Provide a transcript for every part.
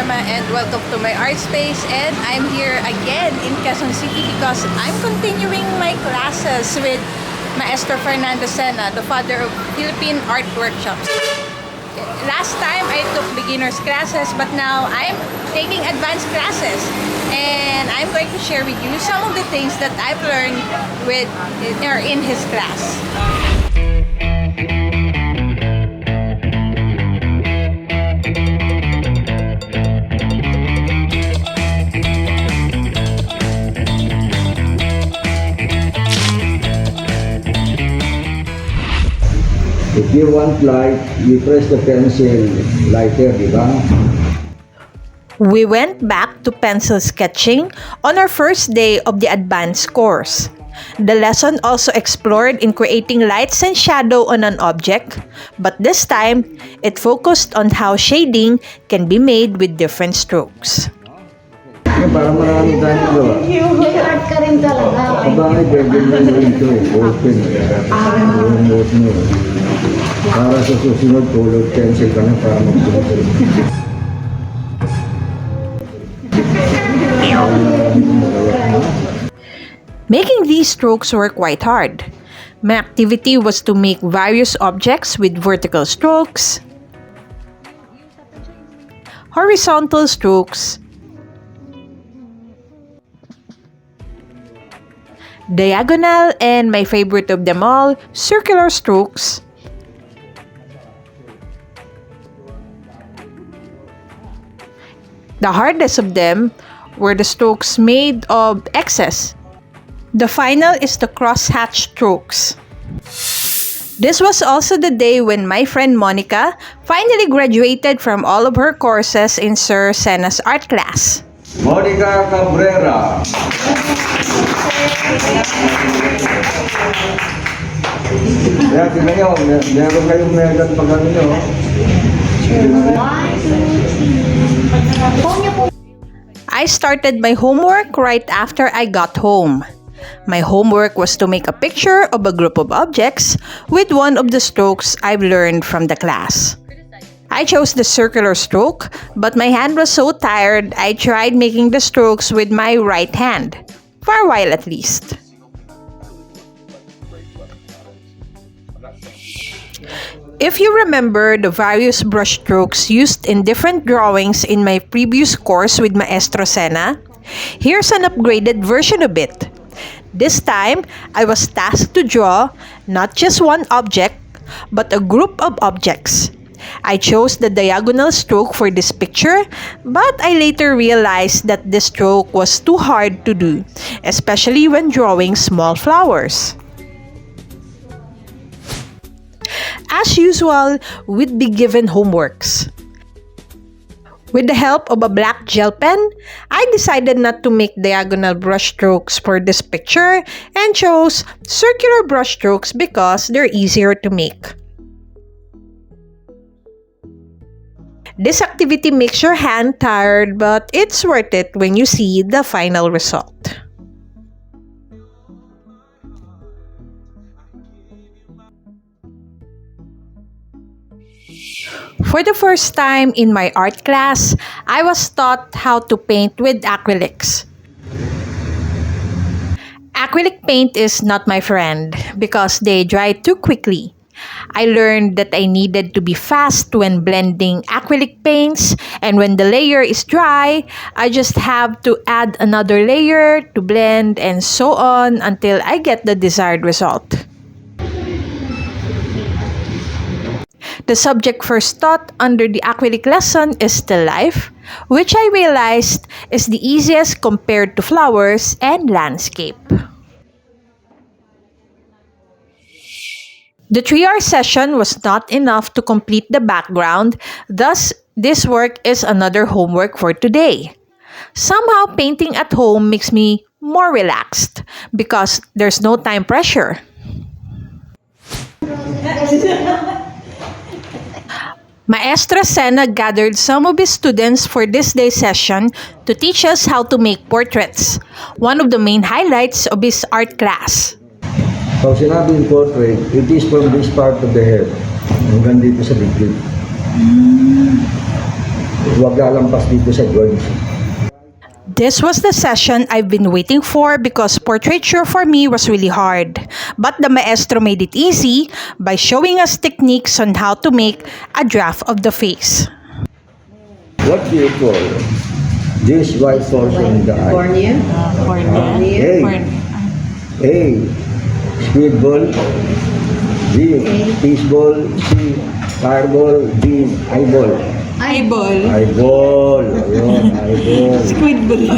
Norma and welcome to my art space, and I'm here again in Quezon City because I'm continuing my classes with Maestro Fernando Sena, the father of Philippine art workshops. Last time I took beginners classes, but now I'm taking advanced classes, and I'm going to share with you some of the things that I've learned in his class. If you want light, you press the pencil lighter, di ba? We went back to pencil sketching on our first day of the advanced course. The lesson also explored in creating lights and shadow on an object, but this time, it focused on how shading can be made with different strokes. Para marami tayong gawa. May art ka rin talaga. Bakit pwede mo ito eh, open. Note mo. Para sa susunod, color pencil ka na para magsusunod. Making these strokes were quite hard. My activity was to make various objects with vertical strokes, horizontal strokes, diagonal, and my favorite of them all, circular strokes. The hardest of them were the strokes made of excess. The final is the crosshatch strokes. This was also the day when my friend Monica finally graduated from all of her courses in Sir Sena's art class. Monica Cabrera. Kaya tingnan nyo, meron kayong medal pag ano nyo. I started my homework right after I got home. My homework was to make a picture of a group of objects with one of the strokes I've learned from the class. I chose the circular stroke, but my hand was so tired I tried making the strokes with my right hand, for a while at least. If you remember the various brush strokes used in different drawings in my previous course with Maestro Sena, here's an upgraded version of it. This time, I was tasked to draw not just one object, but a group of objects. I chose the diagonal stroke for this picture, but I later realized that this stroke was too hard to do, especially when drawing small flowers. As usual, we'd be given homeworks. With the help of a black gel pen, I decided not to make diagonal brush strokes for this picture and chose circular brush strokes because they're easier to make. This activity makes your hand tired, but it's worth it when you see the final result. For the first time in my art class, I was taught how to paint with acrylics. Acrylic paint is not my friend because they dry too quickly. I learned that I needed to be fast when blending acrylic paints, and when the layer is dry, I just have to add another layer to blend and so on until I get the desired result. The subject first taught under the acrylic lesson is still life, which I realized is the easiest compared to flowers and landscape. The 3-hour session was not enough to complete the background, thus this work is another homework for today. Somehow painting at home makes me more relaxed because there's no time pressure. Maestro Sena gathered some of his students for this day's session to teach us how to make portraits, one of the main highlights of his art class. Pag sinabing portrait, it is from this part of the head hanggang dito sa dibdib. Huwag lalampas dito sa joints. This was the session I've been waiting for because portraiture for me was really hard. But the maestro made it easy by showing us techniques on how to make a draft of the face. What do you call this white portion in the eye? Cornea? A. A. Squid ball. B. Fish ball. C. Fireball. D. Eyeball. Eyeball. Eyeball. Ayun, eyeball. Squid ball.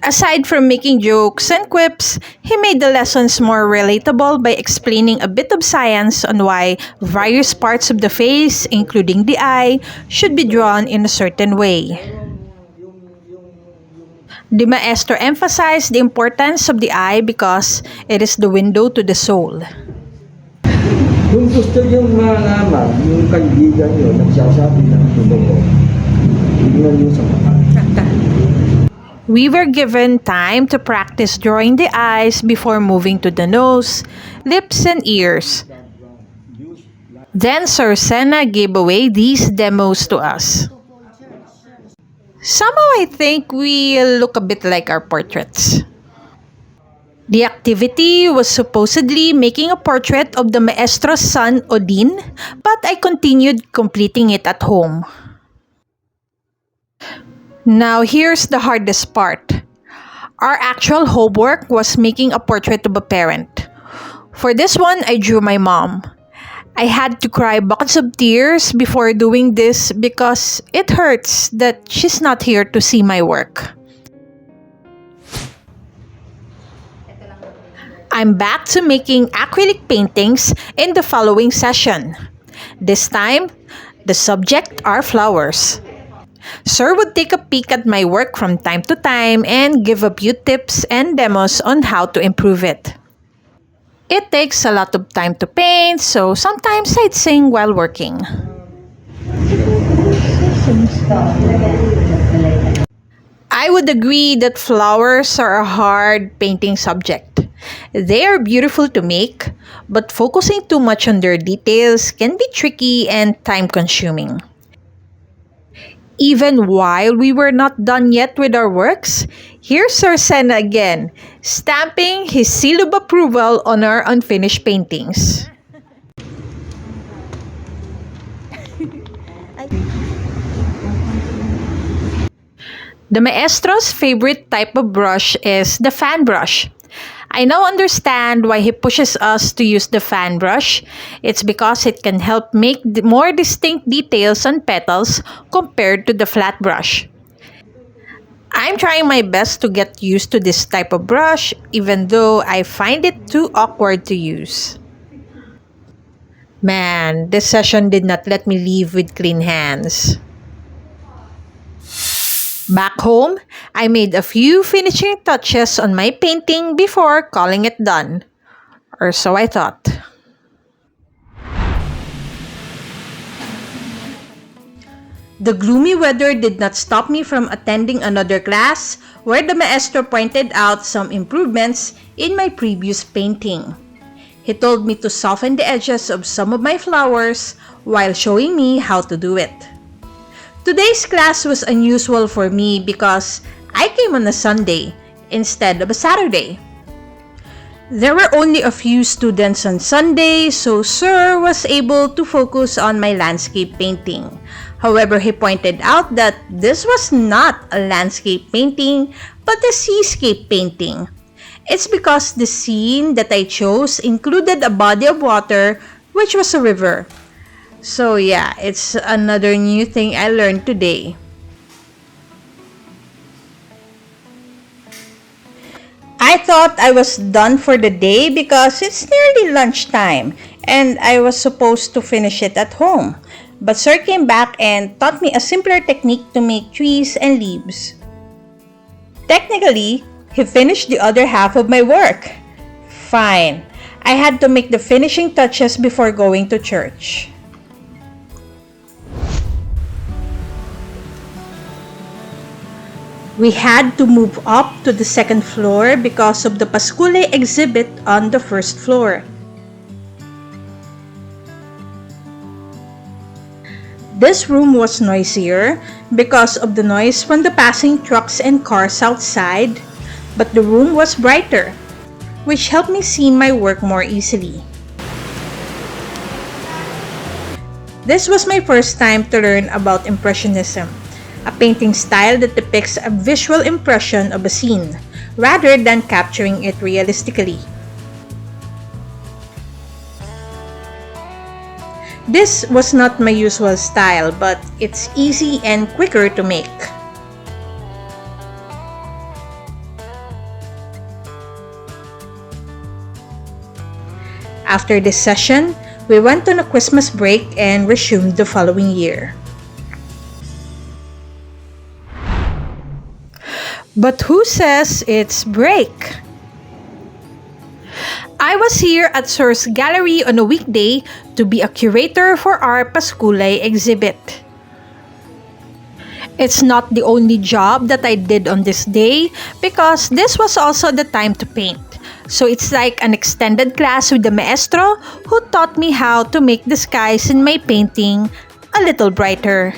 Aside from making jokes and quips, he made the lessons more relatable by explaining a bit of science on why various parts of the face, including the eye, should be drawn in a certain way. The maestro emphasized the importance of the eye because it is the window to the soul. Kung gusto nyo malaman, yung kaibigan nyo nagsasabi ng totoo, tignan nyo sa mata. We were given time to practice drawing the eyes before moving to the nose, lips, and ears. Then Sir Sena gave away these demos to us. Somehow I think we look a bit like our portraits. The activity was supposedly making a portrait of the maestro's son, Odin, but I continued completing it at home. Now here's the hardest part. Our actual homework was making a portrait of a parent. For this one, I drew my mom. I had to cry buckets of tears before doing this because it hurts that she's not here to see my work. I'm back to making acrylic paintings in the following session. This time, the subject are flowers. Sir would take a peek at my work from time to time and give a few tips and demos on how to improve it. It takes a lot of time to paint, so sometimes I'd sing while working. I would agree that flowers are a hard painting subject. They are beautiful to make, but focusing too much on their details can be tricky and time-consuming. Even while we were not done yet with our works, here's Sir Sena again, stamping his seal of approval on our unfinished paintings. The maestro's favorite type of brush is the fan brush. I now understand why he pushes us to use the fan brush. It's because it can help make more distinct details on petals compared to the flat brush. I'm trying my best to get used to this type of brush, even though I find it too awkward to use. Man, this session did not let me leave with clean hands. Back home, I made a few finishing touches on my painting before calling it done. Or so I thought. The gloomy weather did not stop me from attending another class where the maestro pointed out some improvements in my previous painting. He told me to soften the edges of some of my flowers while showing me how to do it. Today's class was unusual for me because I came on a Sunday instead of a Saturday. There were only a few students on Sunday, so Sir was able to focus on my landscape painting. However, he pointed out that this was not a landscape painting, but a seascape painting. It's because the scene that I chose included a body of water, which was a river. So yeah, it's another new thing I learned today. I thought I was done for the day because it's nearly lunchtime and I was supposed to finish it at home. But Sir came back and taught me a simpler technique to make trees and leaves. Technically, he finished the other half of my work. Fine. I had to make the finishing touches before going to church. We had to move up to the second floor because of the Paskule exhibit on the first floor. This room was noisier because of the noise from the passing trucks and cars outside, but the room was brighter, which helped me see my work more easily. This was my first time to learn about Impressionism, a painting style that depicts a visual impression of a scene, rather than capturing it realistically. This was not my usual style, but it's easy and quicker to make. After this session, we went on a Christmas break and resumed the following year. But who says it's break? I was here at Sir's Gallery on a weekday to be a curator for our Paskulay exhibit. It's not the only job that I did on this day because this was also the time to paint. So it's like an extended class with the maestro who taught me how to make the skies in my painting a little brighter.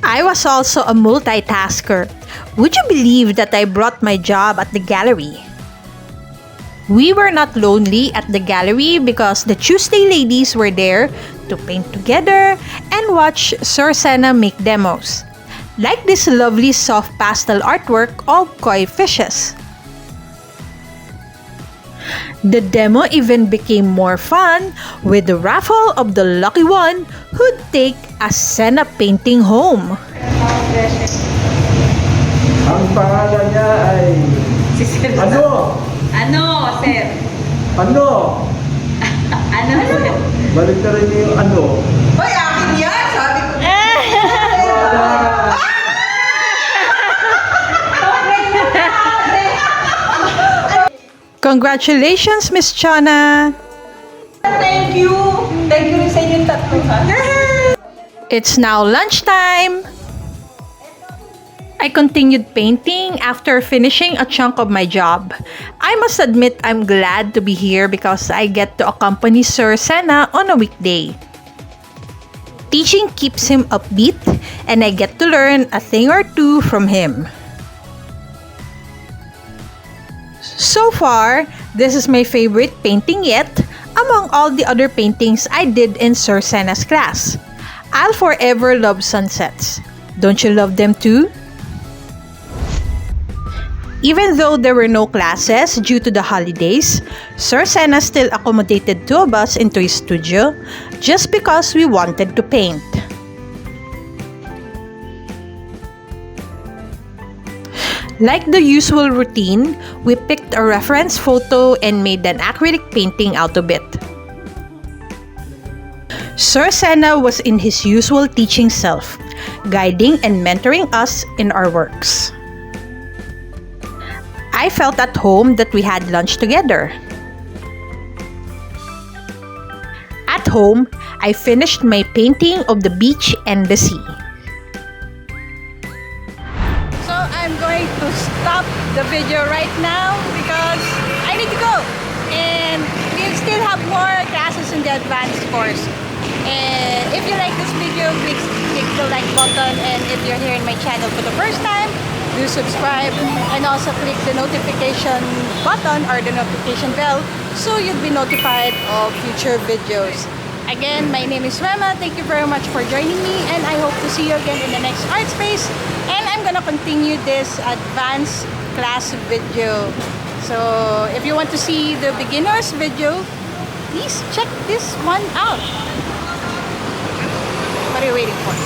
I was also a multitasker. Would you believe that I brought my job at the gallery? We were not lonely at the gallery because the Tuesday ladies were there to paint together and watch Sir Sena make demos, like this lovely soft pastel artwork of koi fishes. The demo even became more fun with the raffle of the lucky one who'd take a Sena painting home. Ang pangalan niya ay... Ano? Ano, sir? Ano? Ano, sir? Balik na rin niyo yung ano. Hoy, akin yan! Sabi ko Congratulations, Miss Chana! thank you! Thank you rin sa inyong tatlo, ha? It's now lunchtime! I continued painting after finishing a chunk of my job. I must admit I'm glad to be here because I get to accompany Sir Sena on a weekday. Teaching keeps him upbeat and I get to learn a thing or two from him. So far, this is my favorite painting yet among all the other paintings I did in Sir Sena's class. I'll forever love sunsets. Don't you love them too? Even though there were no classes due to the holidays, Sir Sena still accommodated two of us into his studio just because we wanted to paint. Like the usual routine, we picked a reference photo and made an acrylic painting out of it. Sir Sena was in his usual teaching self, guiding and mentoring us in our works. I felt at home that we had lunch together. At home, I finished my painting of the beach and the sea. So I'm going to stop the video right now because I need to go. And we still have more classes in the advanced course. And if you like this video, click the like button. And if you're here in my channel for the first time, do subscribe and also click the notification button or the notification bell so you'll be notified of future videos. Again, my name is Rema. Thank you very much for joining me and I hope to see you again in the next art space. And I'm gonna continue this advanced class video. So if you want to see the beginners video, please check this one out. What are you waiting for?